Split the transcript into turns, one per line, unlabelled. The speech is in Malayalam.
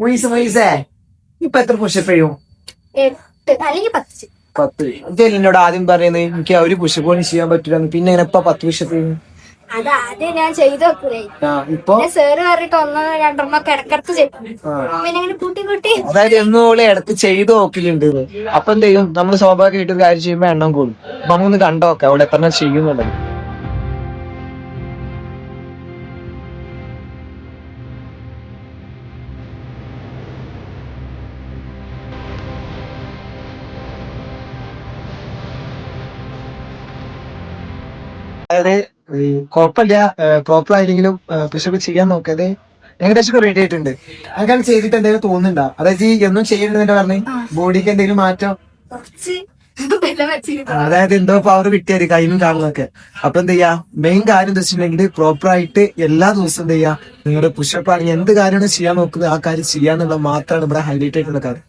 മൊയ്സേ ഇപ്പൊ എത്ര പുഷപ്പ് ചെയ്യും?
8 അല്ലെങ്കിൽ 10.
10. ഇതല്ലേ എന്നോട് ആദ്യം പറയുന്നത് എനിക്ക് ഒരു പുഷപ്പ് പോലും ചെയ്യാൻ പറ്റില്ല, പിന്നെ ഇങ്ങനെ ഇപ്പൊ 10 പുഷപ്പ് ചെയ്യും?
അത് ആദ്യം ഞാൻ ചെയ്ത് വെക്കൂലേ,
ഇപ്പൊ
സാറ് പറഞ്ഞിട്ട് 1-2 ഒക്കെ ഇടക്കിടക്ക് ചെയ്യും. പിന്നെ ഇങ്ങനെ കൂട്ടി
അതായത് എന്നോളെ ഇടക്ക് ചെയ്ത് നോക്കലുണ്ട്. അപ്പൊ എന്ത് ചെയ്യും, നമ്മൾ സ്വാഭാവികമായിട്ട് ഒരു കാര്യം ചെയ്യുമ്പോ എണ്ണം കൂടും. അപ്പൊ നമുക്കൊന്ന് കണ്ടോക്കാം അവിടെ എത്ര ചെയ്യുന്നുണ്ടെങ്കിൽ. അതായത് കുഴപ്പമില്ല, പ്രോപ്പർ ആയില്ലെങ്കിലും പുഷപ്പ് ചെയ്യാൻ നോക്കാതെ ഏകദേശം റെഡി ആയിട്ടുണ്ട്. അങ്ങനെ ചെയ്തിട്ട് എന്തെങ്കിലും തോന്നുന്നുണ്ടോ? അതായത് ഈ എന്നും ചെയ്യുന്നുണ്ട് പറഞ്ഞ് ബോഡിക്ക് എന്തെങ്കിലും മാറ്റം?
കുറച്ച് ബലം വെച്ചിരുന്നു.
അതായത് എന്തോ പവർ കിട്ടിയത് കയ്യിലും കാണുന്നൊക്കെ. അപ്പൊ എന്ത് ചെയ്യാ, മെയിൻ കാര്യം എന്താ വെച്ചിട്ടുണ്ടെങ്കിൽ പ്രോപ്പർ ആയിട്ട് എല്ലാ ദിവസവും എന്ത് ചെയ്യാ, നിങ്ങളുടെ പുഷപ്പ് ആണെങ്കിൽ എന്ത് കാര്യമാണ് ചെയ്യാൻ നോക്കുന്നത് ആ കാര്യം ചെയ്യാന്നുള്ള മാത്രമാണ് ഇവിടെ ഹൈലൈറ്റ് ആയിട്ടുള്ള കാര്യം.